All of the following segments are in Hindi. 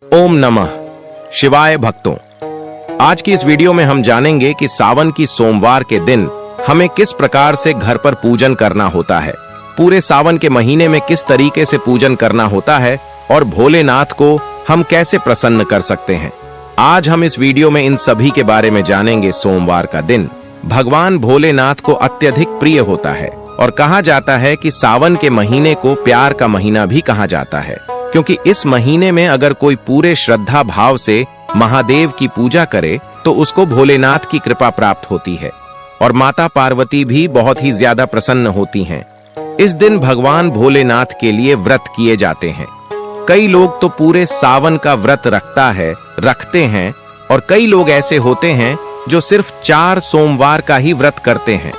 ओम नमः शिवाय भक्तों, आज की इस वीडियो में हम जानेंगे कि सावन की सोमवार के दिन हमें किस प्रकार से घर पर पूजन करना होता है, पूरे सावन के महीने में किस तरीके से पूजन करना होता है और भोलेनाथ को हम कैसे प्रसन्न कर सकते हैं। आज हम इस वीडियो में इन सभी के बारे में जानेंगे। सोमवार का दिन भगवान भोलेनाथ को अत्यधिक प्रिय होता है और कहा जाता है कि सावन के महीने को प्यार का महीना भी कहा जाता है, क्योंकि इस महीने में अगर कोई पूरे श्रद्धा भाव से महादेव की पूजा करे तो उसको भोलेनाथ की कृपा प्राप्त होती है और माता पार्वती भी बहुत ही ज्यादा प्रसन्न होती हैं। इस दिन भगवान भोलेनाथ के लिए व्रत किए जाते हैं। कई लोग तो पूरे सावन का व्रत रखते हैं और कई लोग ऐसे होते हैं जो सिर्फ 4 सोमवार का ही व्रत करते हैं।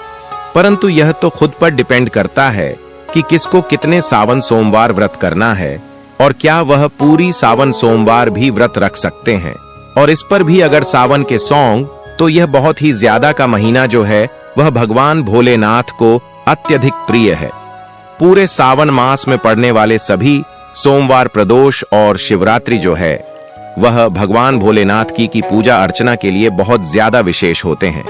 परंतु यह तो खुद पर डिपेंड करता है कि किसको कितने सावन सोमवार व्रत करना है और क्या वह पूरी सावन सोमवार भी व्रत रख सकते हैं। और इस पर भी अगर सावन के सॉन्ग, तो यह बहुत ही ज्यादा का महीना जो है वह भगवान भोलेनाथ को अत्यधिक प्रिय है। पूरे सावन मास में पड़ने वाले सभी सोमवार, प्रदोष और शिवरात्रि जो है वह भगवान भोलेनाथ की पूजा अर्चना के लिए बहुत ज्यादा विशेष होते हैं।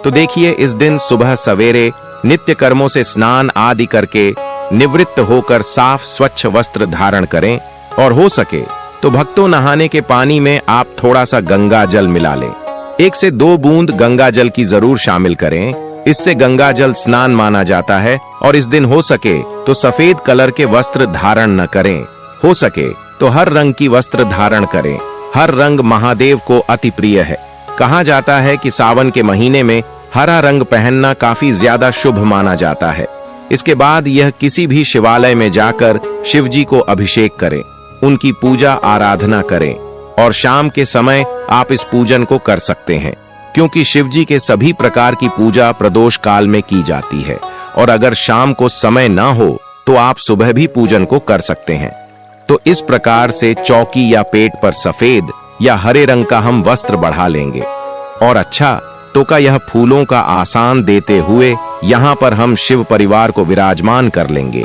तो देखिए, इस दिन सुबह सवेरे नित्य कर्मों से स्नान आदि करके निवृत्त होकर साफ स्वच्छ वस्त्र धारण करें और हो सके तो भक्तों नहाने के पानी में आप थोड़ा सा गंगा जल मिला लें। 1 से 2 बूंद गंगा जल की जरूर शामिल करें। इससे गंगा जल स्नान माना जाता है। और इस दिन हो सके तो सफेद कलर के वस्त्र धारण न करें, हो सके तो हर रंग की वस्त्र धारण करें। हर रंग महादेव को अति प्रिय है। कहा जाता है कि सावन के महीने में हरा रंग पहनना काफी ज्यादा शुभ माना जाता है। इसके बाद यह किसी भी शिवालय में जाकर शिव जी को अभिषेक करें, उनकी पूजा आराधना करें और शाम के समय आप इस पूजन को कर सकते हैं, क्योंकि शिव जी के सभी प्रकार की पूजा प्रदोष काल में की जाती है। और अगर शाम को समय ना हो तो आप सुबह भी पूजन को कर सकते हैं। तो इस प्रकार से चौकी या पेट पर सफेद या हरे रंग का हम वस्त्र बढ़ा लेंगे और अच्छा तो का यह फूलों का आसान देते हुए यहाँ पर हम शिव परिवार को विराजमान कर लेंगे।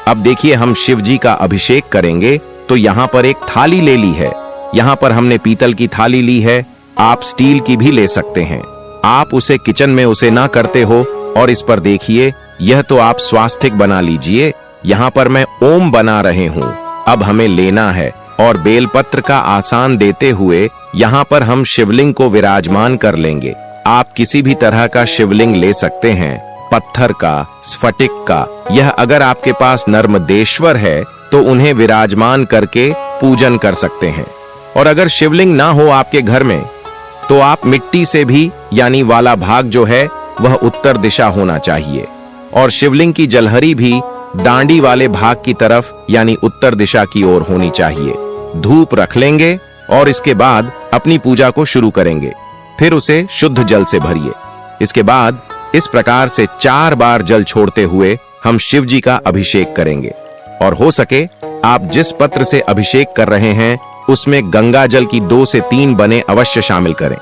अब देखिए, हम शिव जी का अभिषेक करेंगे तो यहाँ पर एक थाली ले ली है। यहाँ पर हमने पीतल की थाली ली है, आप स्टील की भी ले सकते हैं। आप उसे किचन में उसे ना करते हो और इस पर देखिए, यह तो आप स्वास्तिक बना लीजिए। यहाँ पर मैं ओम बना रहे हूँ। अब हमें लेना है और बेलपत्र का आसान देते हुए यहाँ पर हम शिवलिंग को विराजमान कर लेंगे। आप किसी भी तरह का शिवलिंग ले सकते हैं, पत्थर का, स्फटिक का। यह अगर आपके पास नर्मदेश्वर है तो उन्हें विराजमान करके पूजन कर सकते हैं। और अगर शिवलिंग ना हो आपके घर में तो आप मिट्टी से भी, यानी वाला भाग जो है वह उत्तर दिशा होना चाहिए और शिवलिंग की जलहरी भी डांडी वाले भाग की तरफ यानी उत्तर दिशा की ओर होनी चाहिए। धूप रख लेंगे और इसके बाद अपनी पूजा को शुरू करेंगे। फिर उसे शुद्ध जल से भरिए। इसके बाद इस प्रकार से 4 बार जल छोड़ते हुए हम शिव जी का अभिषेक करेंगे। और हो सके आप जिस पत्र से अभिषेक कर रहे हैं उसमें गंगा जल की 2 से 3 बने अवश्य शामिल करें,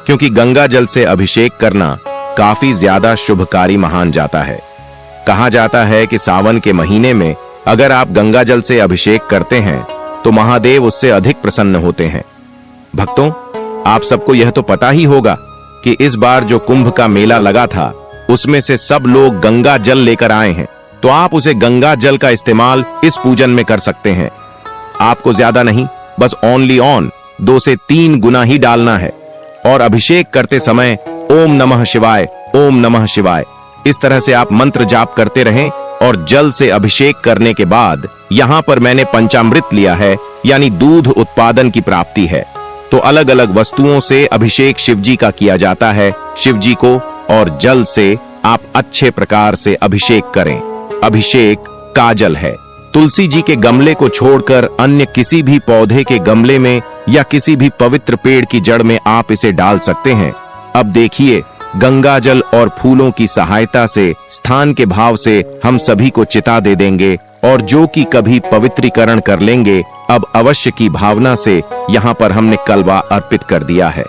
क्योंकि गंगा जल से अभिषेक करना काफी ज्यादा शुभकारी मान जाता है। कहा जाता है कि सावन के महीने में अगर आप गंगा जल से अभिषेक करते हैं तो महादेव उससे अधिक प्रसन्न होते हैं। भक्तों, आप सबको यह तो पता ही होगा कि इस बार जो कुंभ का मेला लगा था उसमें से सब लोग गंगा जल लेकर आए हैं। तो आप उसे गंगा जल का इस्तेमाल इस पूजन में कर सकते हैं। आपको ज्यादा नहीं, बस ओनली 2 से 3 गुना ही डालना है। और अभिषेक करते समय ओम नमः शिवाय, ओम नमः शिवाय, इस तरह से आप मंत्र जाप करते रहें। और जल से अभिषेक करने के बाद यहाँ पर मैंने पंचामृत लिया है, यानी दूध उत्पादन की प्राप्ति है। तो अलग अलग वस्तुओं से अभिषेक शिव जी का किया जाता है शिव जी को, और जल से आप अच्छे प्रकार से अभिषेक करें। अभिषेक काजल है। तुलसी जी के गमले को छोड़कर अन्य किसी भी पौधे के गमले में या किसी भी पवित्र पेड़ की जड़ में आप इसे डाल सकते हैं। अब देखिए, गंगा जल और फूलों की सहायता से स्थान के भाव से हम सभी को चिता दे देंगे और जो कि कभी पवित्रीकरण कर लेंगे। अब अवश्य की भावना से यहाँ पर हमने कलवा अर्पित कर दिया है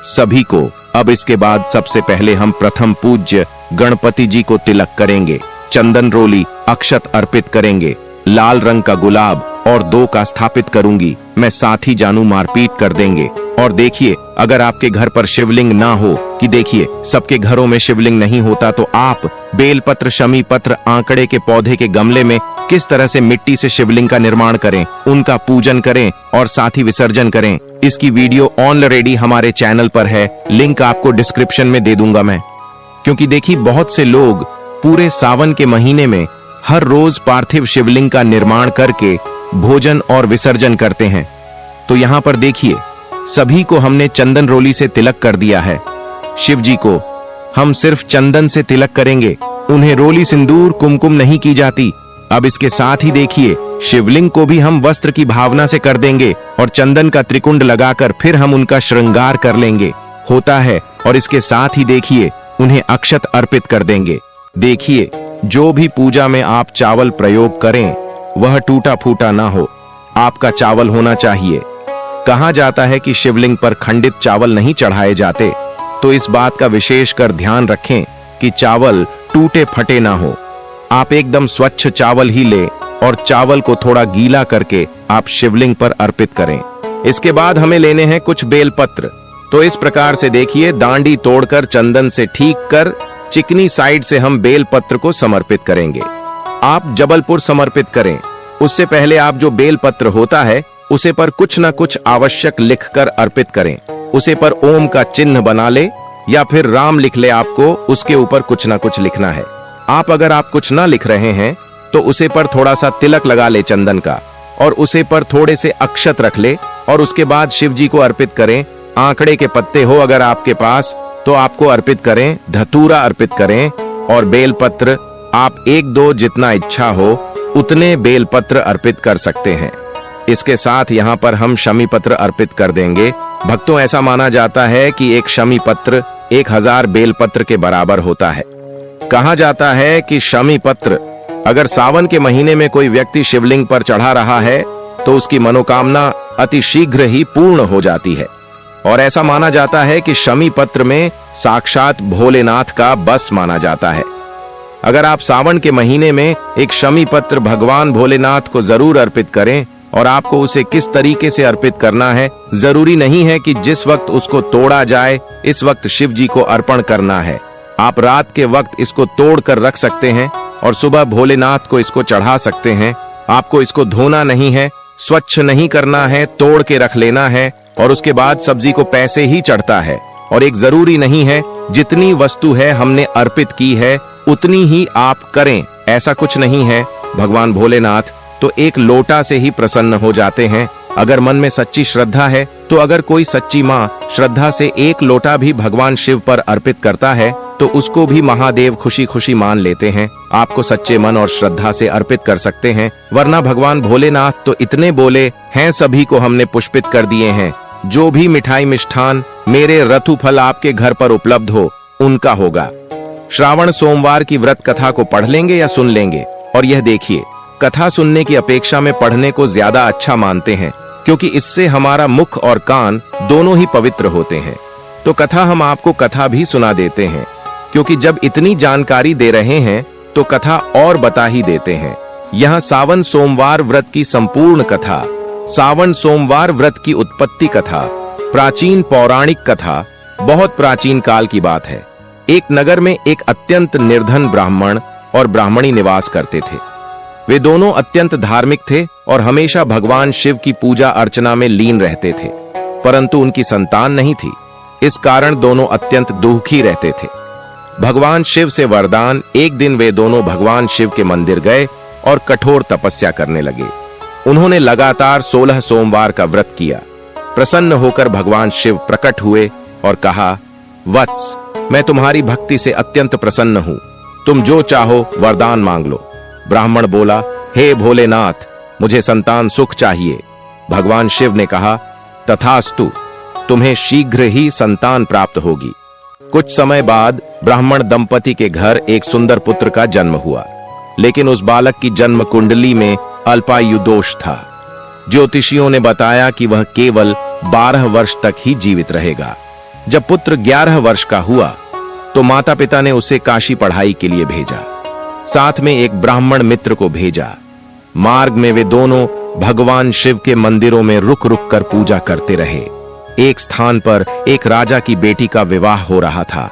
सभी को। अब इसके बाद सबसे पहले हम प्रथम पूज्य गणपति जी को तिलक करेंगे, चंदन रोली, अक्षत अर्पित करेंगे, लाल रंग का गुलाब और 2 का स्थापित करूंगी, मैं साथ ही जानू मारपीट कर देंगे। और देखिए, अगर आपके घर पर शिवलिंग ना हो, कि देखिए सबके घरों में शिवलिंग नहीं होता, तो आप बेलपत्र, शमी पत्र, आंकड़े के पौधे के गमले में किस तरह से मिट्टी से शिवलिंग का निर्माण करें, उनका पूजन करें और साथ ही विसर्जन करें। इसकी वीडियो ऑलरेडी हमारे चैनल पर है, लिंक आपको डिस्क्रिप्शन में दे दूंगा मैं। क्योंकि देखिए, बहुत से लोग पूरे सावन के महीने में हर रोज पार्थिव शिवलिंग का निर्माण करके भोजन और विसर्जन करते हैं। तो यहाँ पर देखिए, सभी को हमने चंदन रोली से तिलक कर दिया है। शिव जी को हम सिर्फ चंदन से तिलक करेंगे, उन्हें रोली, सिंदूर, कुमकुम नहीं की जाती। अब इसके साथ ही देखिए, शिवलिंग को भी हम वस्त्र की भावना से कर देंगे और चंदन का त्रिकुंड लगाकर फिर हम उनका श्रृंगार कर लेंगे, होता है। और इसके साथ ही देखिए, उन्हें अक्षत अर्पित कर देंगे। देखिए, जो भी पूजा में आप चावल प्रयोग करें वह टूटा फूटा ना हो, आपका चावल होना चाहिए। कहा जाता है कि शिवलिंग पर खंडित चावल नहीं चढ़ाए जाते, तो इस बात का विशेष कर ध्यान रखें कि चावल टूटे फटे ना हो। आप एकदम स्वच्छ चावल ही ले और चावल को थोड़ा गीला करके आप शिवलिंग पर अर्पित करें। इसके बाद हमें लेने हैं कुछ बेलपत्र। तो इस प्रकार से देखिए, दांडी तोड़कर चंदन से ठीक कर चिकनी साइड से हम बेलपत्र को समर्पित करेंगे। आप जबलपुर समर्पित करें, उससे पहले आप जो बेलपत्र होता है उसे पर कुछ न कुछ आवश्यक लिखकर अर्पित करें। उसे पर ओम का चिन्ह बना ले या फिर राम लिख ले, आपको उसके ऊपर कुछ न कुछ लिखना है। अगर आप कुछ ना लिख रहे हैं तो उसे पर थोड़ा सा तिलक लगा ले चंदन का, और उसे पर थोड़े से अक्षत रख ले और उसके बाद शिव जी को अर्पित करें। आंकड़े के पत्ते हो अगर आपके पास तो आपको अर्पित करें, धतूरा अर्पित करें और बेलपत्र आप 1-2 जितना इच्छा हो उतने बेलपत्र अर्पित कर सकते हैं। इसके साथ यहाँ पर हम शमी पत्र अर्पित कर देंगे। भक्तों, ऐसा माना जाता है कि एक शमी पत्र 1000 बेलपत्र के बराबर होता है। कहा जाता है कि शमी पत्र अगर सावन के महीने में कोई व्यक्ति शिवलिंग पर चढ़ा रहा है तो उसकी मनोकामना अति शीघ्र ही पूर्ण हो जाती है। और ऐसा माना जाता है कि शमी पत्र में साक्षात भोलेनाथ का बस माना जाता है। अगर आप सावन के महीने में एक शमी पत्र भगवान भोलेनाथ को जरूर अर्पित करें। और आपको उसे किस तरीके से अर्पित करना है, जरूरी नहीं है कि जिस वक्त उसको तोड़ा जाए इस वक्त शिव जी को अर्पण करना है। आप रात के वक्त इसको तोड़ कर रख सकते हैं और सुबह भोलेनाथ को इसको चढ़ा सकते हैं। आपको इसको धोना नहीं है, स्वच्छ नहीं करना है, तोड़ के रख लेना है और उसके बाद सब्जी को पैसे ही चढ़ता है। और एक जरूरी नहीं है जितनी वस्तु है हमने अर्पित की है उतनी ही आप करें, ऐसा कुछ नहीं है। भगवान भोलेनाथ तो एक लोटा से ही प्रसन्न हो जाते हैं। अगर मन में सच्ची श्रद्धा है तो अगर कोई सच्ची माँ श्रद्धा से 1 लोटा भी भगवान शिव पर अर्पित करता है तो उसको भी महादेव खुशी खुशी मान लेते हैं। आपको सच्चे मन और श्रद्धा से अर्पित कर सकते हैं, वरना भगवान भोलेनाथ तो इतने बोले हैं, सभी को हमने पुष्पित कर दिए हैं। जो भी मिठाई मिष्ठान मेरे रथु फल आपके घर पर उपलब्ध हो उनका होगा। श्रावण सोमवार की व्रत कथा को पढ़ लेंगे या सुन लेंगे। और यह देखिए, कथा सुनने की अपेक्षा में पढ़ने को ज्यादा अच्छा मानते हैं, क्योंकि इससे हमारा मुख और कान दोनों ही पवित्र होते हैं। तो कथा हम आपको कथा भी सुना देते हैं, क्योंकि जब इतनी जानकारी दे रहे हैं तो कथा और बता ही देते हैं। यहाँ सावन सोमवार व्रत की संपूर्ण कथा, सावन सोमवार व्रत की उत्पत्ति कथा, प्राचीन पौराणिक कथा, बहुत प्राचीन काल की बात है। एक नगर में एक अत्यंत निर्धन ब्राह्मण और ब्राह्मणी निवास करते थे। वे दोनों अत्यंत धार्मिक थे और हमेशा भगवान शिव की पूजा अर्चना में लीन रहते थे, परंतु उनकी संतान नहीं थी। इस कारण दोनों अत्यंत दुखी रहते थे। भगवान शिव से वरदान, एक दिन वे दोनों भगवान शिव के मंदिर गए और कठोर तपस्या करने लगे। उन्होंने लगातार 16 सोमवार का व्रत किया। प्रसन्न होकर भगवान शिव प्रकट हुए और कहा, वत्स, मैं तुम्हारी भक्ति से अत्यंत प्रसन्न हूं, तुम जो चाहो वरदान मांग लो। ब्राह्मण बोला, हे भोलेनाथ, मुझे संतान सुख चाहिए। भगवान शिव ने कहा, तथास्तु, तुम्हें शीघ्र ही संतान प्राप्त होगी। कुछ समय बाद ब्राह्मण दंपति के घर एक सुंदर पुत्र का जन्म हुआ, लेकिन उस बालक की जन्म कुंडली में अल्पायु दोष था। ज्योतिषियों ने बताया कि वह केवल 12 वर्ष तक ही जीवित रहेगा। जब पुत्र 11 वर्ष का हुआ तो माता पिता ने उसे काशी पढ़ाई के लिए भेजा। साथ में एक ब्राह्मण मित्र को भेजा। मार्ग में वे दोनों भगवान शिव के मंदिरों में रुक रुक कर पूजा करते रहे। एक स्थान पर एक राजा की बेटी का विवाह हो रहा था।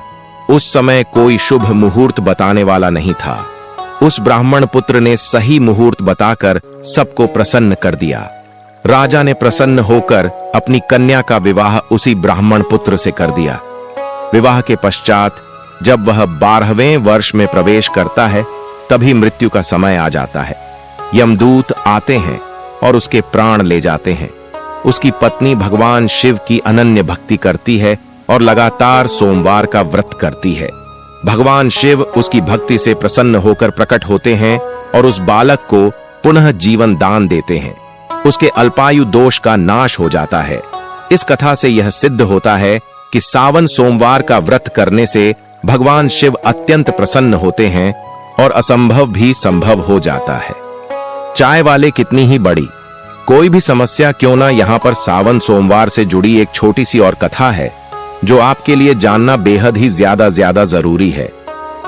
उस समय कोई शुभ मुहूर्त बताने वाला नहीं था। उस ब्राह्मण पुत्र ने सही मुहूर्त बताकर सबको प्रसन्न कर दिया। राजा ने प्रसन्न होकर अपनी कन्या का विवाह उसी ब्राह्मण पुत्र से कर दिया। विवाह के पश्चात जब वह 12वें वर्ष में प्रवेश करता है, तभी मृत्यु का समय आ जाता है। यमदूत आते हैं और उसके प्राण ले जाते हैं। उसकी पत्नी भगवान शिव की अनन्य भक्ति करती है और लगातार सोमवार का व्रत करती है। भगवान शिव उसकी भक्ति से प्रसन्न होकर प्रकट होते हैं और उस बालक को पुनः जीवन दान देते हैं। उसके अल्पायु दोष का नाश हो जाता है। इस कथा से यह सिद्ध होता है कि सावन सोमवार का व्रत करने से भगवान शिव अत्यंत प्रसन्न होते हैं और असंभव भी संभव हो जाता है। चाय वाले कितनी ही बड़ी कोई भी समस्या क्यों ना, यहाँ पर सावन सोमवार से जुड़ी एक छोटी सी और कथा है जो आपके लिए जानना बेहद ही ज्यादा जरूरी है।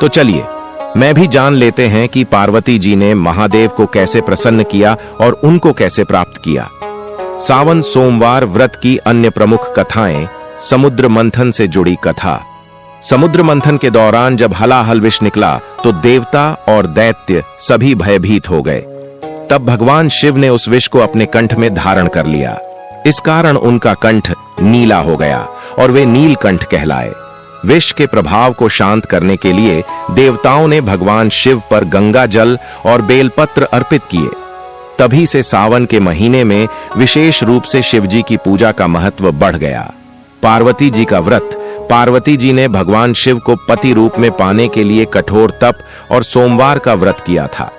तो चलिए मैं भी जान लेते हैं कि पार्वती जी ने महादेव को कैसे प्रसन्न किया और उनको कैसे प्राप्त किया। सावन सोमवार व्रत की अन्य प्रमुख कथाएं। समुद्र मंथन से जुड़ी कथा। समुद्र मंथन के दौरान जब हलाहल विष निकला तो देवता और दैत्य सभी भयभीत हो गए। तब भगवान शिव ने उस विष को अपने कंठ में धारण कर लिया। इस कारण उनका कंठ नीला हो गया और वे नीलकंठ कहलाए। विष के प्रभाव को शांत करने के लिए देवताओं ने भगवान शिव पर गंगा जल और बेलपत्र अर्पित किए। तभी से सावन के महीने में विशेष रूप से शिवजी की पूजा का महत्व बढ़ गया। पार्वती जी का व्रत। पार्वती जी ने भगवान शिव को पति रूप में पाने के लिए कठोर तप और सोमवार का व्रत किया था।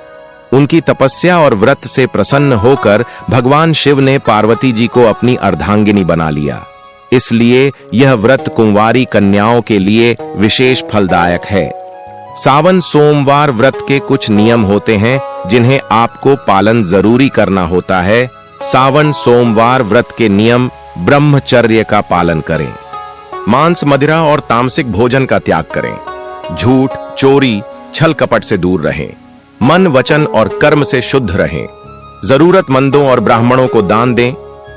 उनकी तपस्या और व्रत से प्रसन्न होकर भगवान शिव ने पार्वती जी को अपनी अर्धांगिनी बना लिया। इसलिए यह व्रत कुंवारी कन्याओं के लिए विशेष फलदायक है। सावन सोमवार व्रत के कुछ नियम होते हैं जिन्हें आपको पालन जरूरी करना होता है। सावन सोमवार व्रत के नियम। ब्रह्मचर्य का पालन करें। मांस, मदिरा और तामसिक भोजन का त्याग करें। झूठ, चोरी, छल कपट से दूर रहें। मन, वचन और कर्म से शुद्ध रहें। जरूरतमंदों और ब्राह्मणों को दान दें।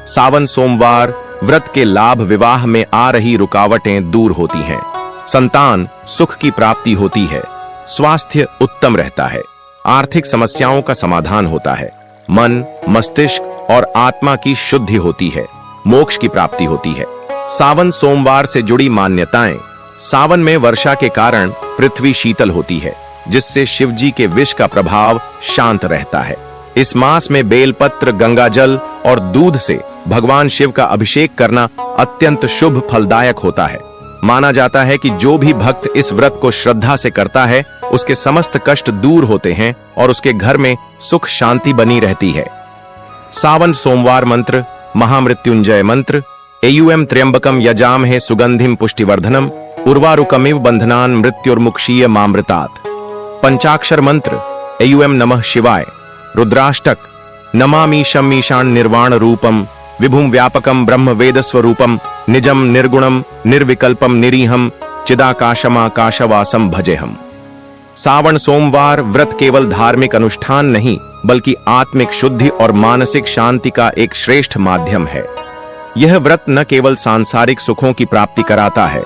सावन सोमवार व्रत के लाभ। विवाह में आ रही रुकावटें दूर होती हैं। संतान सुख की प्राप्ति होती है। स्वास्थ्य उत्तम रहता है। आर्थिक समस्याओं का समाधान होता है। मन, मस्तिष्क और आत्मा की शुद्धि होती है। मोक्ष की प्राप्ति होती है। सावन सोमवार से जुड़ी मान्यताएं। सावन में वर्षा के कारण पृथ्वी शीतल होती है, जिससे शिवजी के विष का प्रभाव शांत रहता है। इस मास में बेलपत्र, गंगाजल और दूध से भगवान शिव का अभिषेक करना अत्यंत शुभ फलदायक होता है। माना जाता है कि जो भी भक्त इस व्रत को श्रद्धा से करता है, उसके समस्त कष्ट दूर होते हैं और उसके घर में सुख शांति बनी रहती है। सावन सोमवार मंत्र। महामृत्युंजय मंत्र। एयुएम त्र्यंबकम यजामहे सुगंधिम पुष्टिवर्धनम उर्वारुकमिव बंधनान मृत्युर्मुक्षीय मामृतात्। पंचाक्षर मंत्र। एयुएम नमः शिवाय। रुद्राष्टक। नमामीशम ईशान निर्वाण रूपम विभुम व्यापकम ब्रह्म वेद स्वरूपम निजम निर्गुणम निर्विकल्पम निरीहम चिदाकाशमाकाशवासम भजेहम। सावन सोमवार व्रत केवल धार्मिक अनुष्ठान नहीं, बल्कि आत्मिक शुद्धि और मानसिक शांति का एक श्रेष्ठ माध्यम है। यह व्रत न केवल सांसारिक सुखों की प्राप्ति कराता है,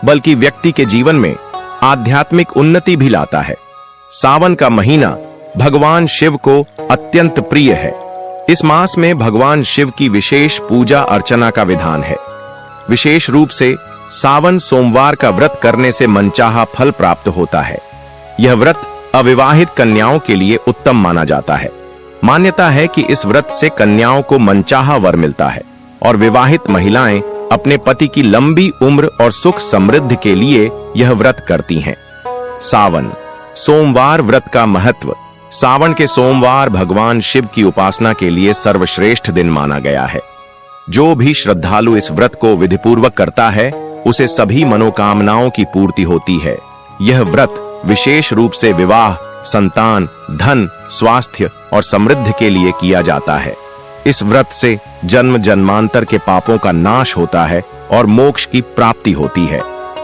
बल्कि व्यक्ति के जीवन में आध्यात्मिक उन्नति भी लाता है। सावन का महीना भगवान शिव को अत्यंत प्रिय है। इस मास में भगवान शिव की विशेष पूजा अर्चना का विधान है। विशेष रूप से सावन सोमवार का व्रत करने से मनचाहा फल प्राप्त होता है। यह व्रत अविवाहित कन्याओं के लिए उत्तम माना जाता है। मान्यता है कि इस व्रत से कन्याओं को मनचाहा वर मिलता है और विवाहित महिलाएं अपने पति की लंबी उम्र और सुख समृद्धि के लिए यह व्रत करती हैं। सावन सोमवार व्रत का महत्व। सावन के सोमवार भगवान शिव की उपासना के लिए सर्वश्रेष्ठ दिन माना गया है। जो भी श्रद्धालु इस व्रत को विधिपूर्वक करता है, उसे सभी मनोकामनाओं की पूर्ति होती है। यह व्रत विशेष रूप से विवाह, संतान, धन, स्वास्थ्य और समृद्धि के लिए किया जाता है। इस व्रत से जन्म जन्मांतर के पापों का नाश होता है और मोक्ष की प्राप्ति होती है।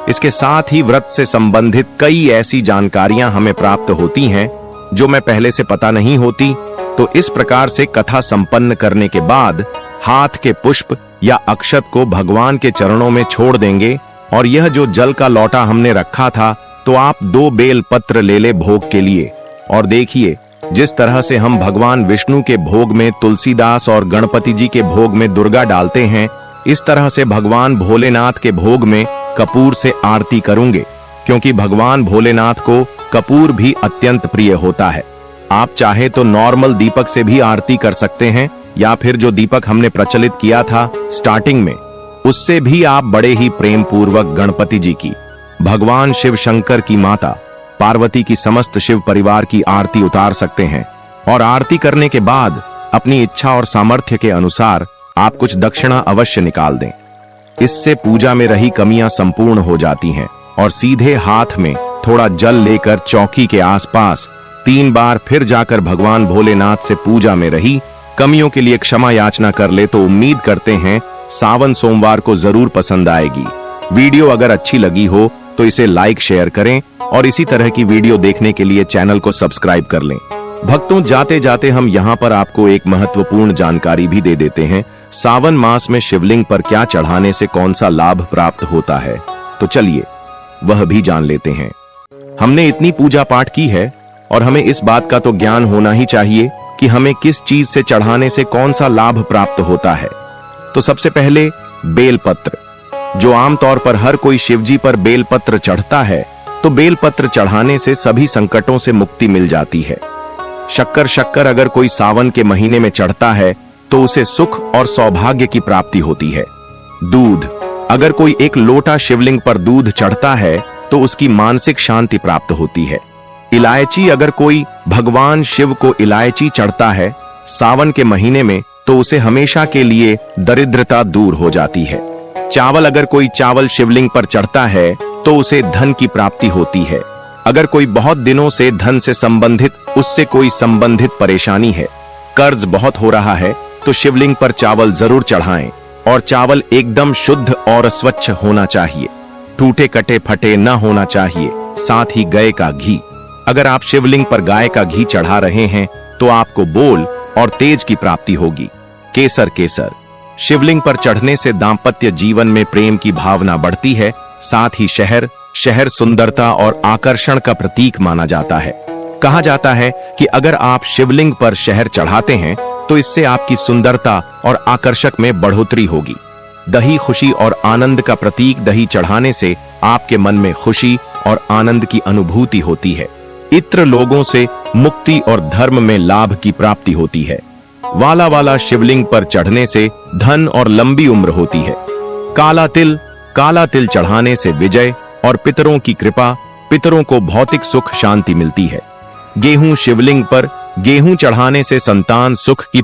इसके साथ ही व्रत से संबंधित कई ऐसी जानकारियां हमें प्राप्त होती हैं जो मैं पहले से पता नहीं होती, तो तो इस प्रकार से कथा संपन्न करने के बाद हाथ के पुष्प या अक्षत को भगवान के चरणों में छोड़ देंगे और यह जो जल का लौटा हमने रखा था तो आप 2 बेल पत्र ले ले भोग के लिए। और देखिए, जिस तरह से हम भगवान विष्णु के भोग में तुलसीदास और गणपति जी के भोग में दुर्गा डालते हैं, इस तरह से भगवान भोलेनाथ के भोग में कपूर से आरती करूंगे, क्योंकि भगवान भोलेनाथ को कपूर भी अत्यंत प्रिय होता है। आप चाहे तो नॉर्मल दीपक से भी आरती कर सकते हैं, या फिर जो दीपक हमने प्रचलित किया था स्टार्टिंग में, उससे भी आप बड़े ही प्रेम पूर्वक गणपति जी की, भगवान शिव शंकर की माता पार्वती की, समस्त शिव परिवार की आरती उतार सकते हैं। और आरती करने के बाद अपनी इच्छा और सामर्थ्य के अनुसार आप कुछ दक्षिणा अवश्य निकाल दें। इससे पूजा में रही कमियां संपूर्ण हो जाती हैं। और सीधे हाथ में थोड़ा जल लेकर चौकी के आसपास 3 बार फिर जाकर भगवान भोलेनाथ से पूजा में रही कमियों के लिए क्षमा याचना कर ले तो उम्मीद करते हैं सावन सोमवार को जरूर पसंद आएगी। वीडियो अगर अच्छी लगी हो तो इसे लाइक शेयर करें और इसी तरह की वीडियो देखने के लिए चैनल को सब्सक्राइब कर लें। भक्तों, जाते जाते हम यहाँ पर आपको एक महत्वपूर्ण जानकारी भी दे देते हैं। सावन मास में शिवलिंग पर क्या चढ़ाने से कौन सा लाभ प्राप्त होता है, तो चलिए वह भी जान लेते हैं। हमने इतनी पूजा पाठ की है और हमें इस बात का तो ज्ञान होना ही चाहिए कि हमें किस चीज से चढ़ाने से कौन सा लाभ प्राप्त होता है। तो सबसे पहले बेलपत्र, जो आमतौर पर हर कोई शिवजी पर बेलपत्र चढ़ता है, तो बेलपत्र चढ़ाने से सभी संकटों से मुक्ति मिल जाती है। शक्कर अगर कोई सावन के महीने में चढ़ता है तो उसे सुख और सौभाग्य की प्राप्ति होती है। दूध, अगर कोई 1 लोटा शिवलिंग पर दूध चढ़ता है तो उसकी मानसिक शांति प्राप्त होती है। इलायची, अगर कोई भगवान शिव को इलायची चढ़ता है सावन के महीने में तो उसे हमेशा के लिए दरिद्रता दूर हो जाती है। चावल, अगर कोई चावल शिवलिंग पर चढ़ता है तो उसे धन की प्राप्ति होती है। अगर कोई बहुत दिनों से धन से संबंधित उससे कोई संबंधित परेशानी है, कर्ज बहुत हो रहा है, तो शिवलिंग पर चावल जरूर चढ़ाएं। और चावल एकदम शुद्ध और स्वच्छ होना चाहिए, टूटे कटे फटे न होना चाहिए। साथ ही गाय का घी, अगर आप शिवलिंग पर गाय का घी चढ़ा रहे हैं तो आपको बोल और तेज की प्राप्ति होगी। केसर, शिवलिंग पर चढ़ने से दाम्पत्य जीवन में प्रेम की भावना बढ़ती है। साथ ही शहर सुंदरता और आकर्षण का प्रतीक माना जाता है। कहा जाता है कि अगर आप शिवलिंग पर शहर चढ़ाते हैं तो इससे आपकी सुंदरता और आकर्षक में बढ़ोतरी होगी। दही, खुशी और आनंद का प्रतीक, दही चढ़ाने से आपके मन में खुशी और आनंद की अनुभूति होती है। इत्र, लोगों से मुक्ति और धर्म में लाभ की प्राप्ति होती है। वाला शिवलिंग पर चढ़ने से धन और लंबी उम्र होती है। काला तिल चढ़ाने से विजय और पितरों की कृपा, पितरों को भौतिक सुख शांति मिलती है। गेहूं, शिवलिंग पर गेहूं चढ़ाने से संतान सुख की